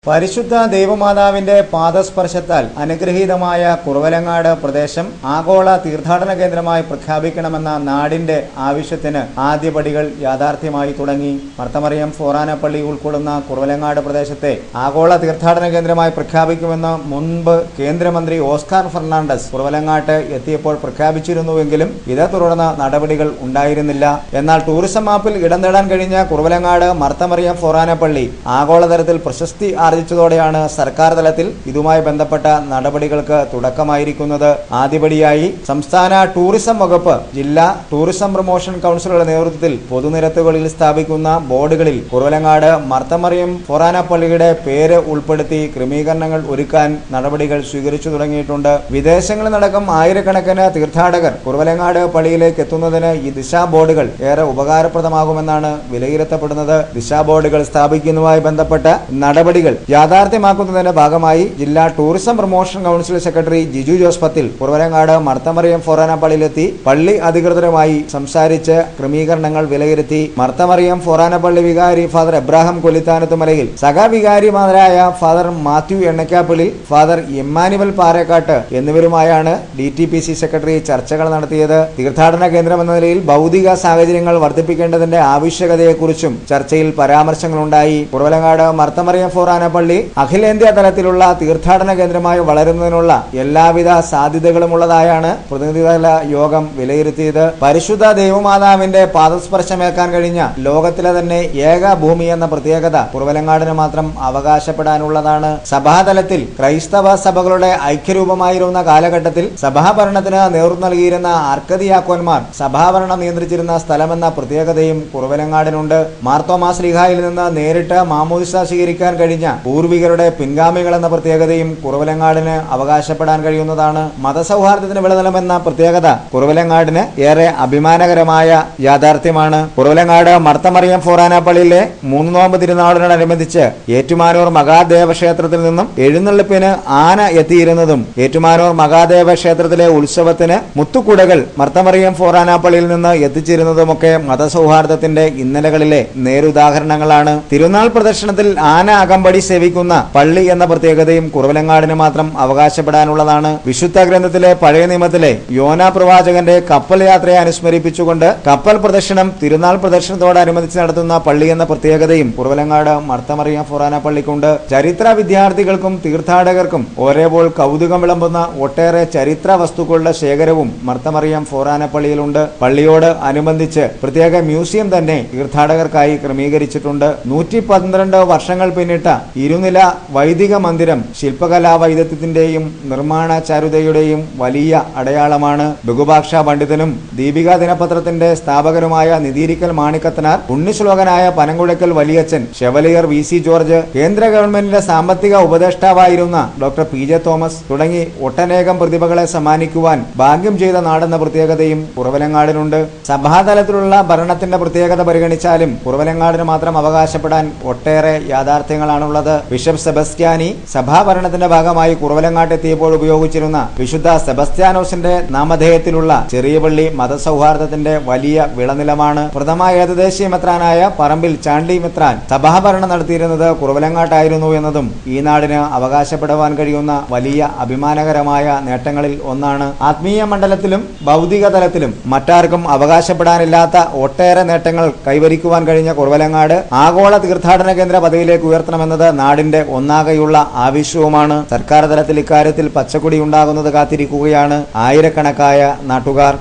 പരിശുദ്ധ ദൈവമാതാവിന്റെ പാദസ്പർശത്താൽ അനുഗ്രഹീതമായ കുറവലങ്ങാട് പ്രദേശം ആഗോള തീർത്ഥാടന കേന്ദ്രമായി പ്രഖ്യാപിക്കണമെന്ന നാടിന്റെ ആവശ്യത്തിന് ആദ്യപടികൾ യാഥാർത്ഥ്യമായി തുടങ്ങി. മർത്തമറിയം ഫോറാനപ്പള്ളി ഉൾക്കൊള്ളുന്ന കുറവലങ്ങാട് പ്രദേശത്തെ ആഗോള തീർത്ഥാടന കേന്ദ്രമായി പ്രഖ്യാപിക്കുമെന്ന് മുൻപ് കേന്ദ്രമന്ത്രി ഓസ്കാർ ഫെർണാണ്ടസ് കുറവലങ്ങാട്ട് എത്തിയപ്പോൾ പ്രഖ്യാപിച്ചിരുന്നുവെങ്കിലും ഇതേ തുടർന്ന് നടപടികൾ ഉണ്ടായിരുന്നില്ല. എന്നാൽ ടൂറിസം മാപ്പിൽ ഇടം നേടാൻ കഴിഞ്ഞ കുറവലങ്ങാട് മർത്തമറിയം ഫോറാനപ്പള്ളി ആഗോളതലത്തിൽ പ്രശസ്തി ആർജിച്ചതോടെയാണ് സർക്കാർ തലത്തിൽ ഇതുമായി ബന്ധപ്പെട്ട നടപടികൾക്ക് തുടക്കമായിരിക്കുന്നത്. ആദ്യപടിയായി സംസ്ഥാന ടൂറിസം വകുപ്പ് ജില്ലാ ടൂറിസം പ്രൊമോഷൻ കൗൺസിലുകളുടെ നേതൃത്വത്തിൽ പൊതുനിരത്തുകളിൽ സ്ഥാപിക്കുന്ന ബോർഡുകളിൽ കുറവലങ്ങാട് മർത്തമറിയം ഫോറാനപ്പള്ളിയുടെ പേര് ഉൾപ്പെടുത്തി ക്രമീകരണങ്ങൾ ഒരുക്കാൻ നടപടികൾ സ്വീകരിച്ചു തുടങ്ങിയിട്ടുണ്ട്. വിദേശങ്ങളിലടക്കം ആയിരക്കണക്കിന് തീർത്ഥാടകർ കുറവലങ്ങാട് പള്ളിയിലേക്ക് എത്തുന്നതിന് ഈ ദിശാ ബോർഡുകൾ ഏറെ ഉപകാരപ്രദമാകുമെന്നാണ് വിലയിരുത്തപ്പെടുന്നത്. ദിശാ ബോർഡുകൾ സ്ഥാപിക്കുന്നതുമായി ബന്ധപ്പെട്ട നടപടികൾ യാഥാർത്ഥ്യമാക്കുന്നതിന്റെ ഭാഗമായി ജില്ലാ tourism promotion council secretary Jiju Jose പത്തിൽ കുറവലങ്ങാട് മർത്തമറിയം ഫോറാനപ്പള്ളിയിലെത്തി പള്ളി അധികൃതരുമായി സംസാരിച്ച് ക്രമീകരണങ്ങൾ വിലയിരുത്തി. മർത്തമറിയം ഫോറാനപ്പള്ളി വികാരി ഫാദർ എബ്രാഹിം കൊല്ലിത്താനത്തുമലയിൽ സഹവികാരിമാരായ ഫാദർ മാത്യു എണ്ണക്കാപ്പിളിൽ, ഫാദർ ഇമ്മാനുവൽ പാറേക്കാട്ട് എന്നിവരുമായാണ് DTPC സെക്രട്ടറി ചർച്ചകൾ നടത്തിയത്. തീർത്ഥാടന കേന്ദ്രമെന്ന നിലയിൽ ഭൗതിക സാഹചര്യങ്ങൾ വർദ്ധിപ്പിക്കേണ്ടതിന്റെ ആവശ്യകതയെക്കുറിച്ചും ചർച്ചയിൽ പരാമർശങ്ങളുണ്ടായി. കുറവലങ്ങാട് മർത്തമറിയം ഫോറാനപ്പള്ളി അഖിലേന്ത്യാ തലത്തിലുള്ള തീർത്ഥാടന കേന്ദ്രമായി വളരുന്നതിനുള്ള എല്ലാവിധ സാധ്യതകളുമുള്ളതായാണ് പ്രതിനിധിതല യോഗം വിലയിരുത്തിയത്. പരിശുദ്ധ ദൈവമാതാവിന്റെ പാദസ്പർശമേൽക്കാൻ കഴിഞ്ഞ ലോകത്തിലെ തന്നെ ഏക ഭൂമി എന്ന പ്രത്യേകത കുറവലങ്ങാടിന് മാത്രം അവകാശപ്പെടാനുള്ളതാണ്. സഭാതലത്തിൽ ക്രൈസ്തവ സഭകളുടെ ഐക്യരൂപമായിരുന്ന കാലഘട്ടത്തിൽ സഭാഭരണത്തിന് നേതൃത്വം നൽകിയിരുന്ന ആർക്കദിയാക്കോന്മാർ സഭാഭരണം നിയന്ത്രിച്ചിരുന്ന സ്ഥലമെന്ന പ്രത്യേകതയും കുറവലങ്ങാടിനുണ്ട്. മാർത്തോമാ ശ്ലീഹായിൽ നിന്ന് നേരിട്ട് മാമോദിസ സ്വീകരിക്കാൻ കഴിഞ്ഞ പൂർവികരുടെ പിൻഗാമികൾ എന്ന പ്രത്യേകതയും കുറവലങ്ങാടിന് അവകാശപ്പെടാൻ കഴിയുന്നതാണ്. മതസൗഹാർദ്ദത്തിന് വിളനിലമെന്ന പ്രത്യേകത കുറവലങ്ങാടിന് ഏറെ അഭിമാനകരമായ യാഥാർത്ഥ്യമാണ്. കുറവലങ്ങാട് മർത്തമറിയം ഫോറാനപ്പള്ളിയിലെ 3 നോമ്പ് തിരുനാളിനോടനുബന്ധിച്ച് ഏറ്റുമാനൂർ മഹാദേവ ക്ഷേത്രത്തിൽ നിന്നും എഴുന്നള്ളിപ്പിന് ആന എത്തിയിരുന്നതും ഏറ്റുമാനൂർ മഹാദേവ ക്ഷേത്രത്തിലെ ഉത്സവത്തിന് മുത്തുക്കുടകൾ മർത്തമറിയം ഫോറാനപ്പള്ളിയിൽ നിന്ന് എത്തിച്ചിരുന്നതുമൊക്കെ മതസൗഹാർദ്ദത്തിന്റെ ഇന്നലകളിലെ നേരുദാഹരണങ്ങളാണ്. തിരുനാൾ പ്രദർശനത്തിൽ ആന അകമ്പടി സേവിക്കുന്ന പള്ളി എന്ന പ്രത്യേകതയും കുറവലങ്ങാടിന് മാത്രം അവകാശപ്പെടാനുള്ളതാണ്. വിശുദ്ധ ഗ്രന്ഥത്തിലെ പഴയ നിയമത്തിലെ യോനാ പ്രവാചകന്റെ കപ്പൽ യാത്രയെ അനുസ്മരിപ്പിച്ചുകൊണ്ട് കപ്പൽ പ്രദർശനം തിരുനാൾ പ്രദർശനത്തോടനുബന്ധിച്ച് നടത്തുന്ന പള്ളി എന്ന പ്രത്യേകതയും കുറവലങ്ങാട് മർത്തമറിയം ഫോറാനപ്പള്ളിക്കുണ്ട്. ചരിത്ര വിദ്യാർത്ഥികൾക്കും തീർത്ഥാടകർക്കും ഒരേപോൾ കൗതുകം വിളമ്പുന്ന ഒട്ടേറെ ചരിത്ര വസ്തുക്കളുടെ ശേഖരവും മർത്തമറിയം ഫോറാനപ്പള്ളിയിലുണ്ട്. പള്ളിയോട് അനുബന്ധിച്ച് പ്രത്യേക മ്യൂസിയം തന്നെ തീർത്ഥാടകർക്കായി ക്രമീകരിച്ചിട്ടുണ്ട്. 112 വർഷങ്ങൾ പിന്നിട്ട ഇരുനില വൈദിക മന്ദിരം ശില്പകലാ വൈദഗ്ധ്യത്തിന്റെയും നിർമ്മാണ ചാരുതയുടെയും വലിയ അടയാളമാണ്. ബഹുഭാഷാ പണ്ഡിതനും ദീപിക ദിനപത്രത്തിന്റെ സ്ഥാപകനുമായ നിതീരിക്കൽ മാണിക്കത്തനാർ, ഉണ്ണിശ്ലോകനായ പനങ്കുഴക്കൽ വലിയച്ഛൻ, ഷെവലിയർ VC ജോർജ്, കേന്ദ്ര ഗവൺമെന്റിന്റെ സാമ്പത്തിക ഉപദേഷ്ടാവായിരുന്ന ഡോക്ടർ PJ തോമസ് തുടങ്ങി ഒട്ടനേകം പ്രതിഭകളെ സമ്മാനിക്കുവാൻ ഭാഗ്യം ചെയ്ത നാടെന്ന പ്രത്യേകതയും കുറവലങ്ങാടിനുണ്ട്. സഭാതലത്തിലുള്ള ഭരണത്തിന്റെ പ്രത്യേകത പരിഗണിച്ചാലും കുറവലങ്ങാടിന് മാത്രം അവകാശപ്പെടാൻ ഒട്ടേറെ യാഥാർത്ഥ്യങ്ങളാണുള്ളത്. ബിഷപ്പ് സെബസ്ത്യാനി സഭാഭരണത്തിന്റെ ഭാഗമായി കുറവലങ്ങാട്ടെത്തിയപ്പോൾ ഉപയോഗിച്ചിരുന്ന വിശുദ്ധ സെബസ്ത്യാനോസിന്റെ നാമധേയത്തിലുള്ള ചെറിയ പള്ളി മതസൗഹാർദ്ദത്തിന്റെ വലിയ വിളനിലമാണ്. പ്രഥമ ഏകദേശീയ മെത്രാനായ പറമ്പിൽ ചാണ്ടി മെത്രാൻ സഭാഭരണം നടത്തിയിരുന്നത് കുറവലങ്ങാട്ടായിരുന്നു എന്നതും ഈ നാടിന് അവകാശപ്പെടുവാൻ കഴിയുന്ന വലിയ അഭിമാനകരമായ നേട്ടങ്ങളിൽ ഒന്നാണ്. ആത്മീയ മണ്ഡലത്തിലും ഭൗതിക തലത്തിലും മറ്റാർക്കും അവകാശപ്പെടാനില്ലാത്ത ഒട്ടേറെ നേട്ടങ്ങൾ കൈവരിക്കുവാൻ കഴിഞ്ഞ കുറവലങ്ങാട് ആഗോള തീർത്ഥാടന കേന്ദ്ര പദവിയിലേക്ക് ഉയർത്തണമെന്നത് നാടിന്റെ ഒന്നാകെയുള്ള ആവശ്യവുമാണ്. സർക്കാർ തലത്തിൽ ഇക്കാര്യത്തിൽ പച്ചക്കൊടി ഉണ്ടാകുന്നത് കാത്തിരിക്കുകയാണ് ആയിരക്കണക്കായ നാട്ടുകാർ.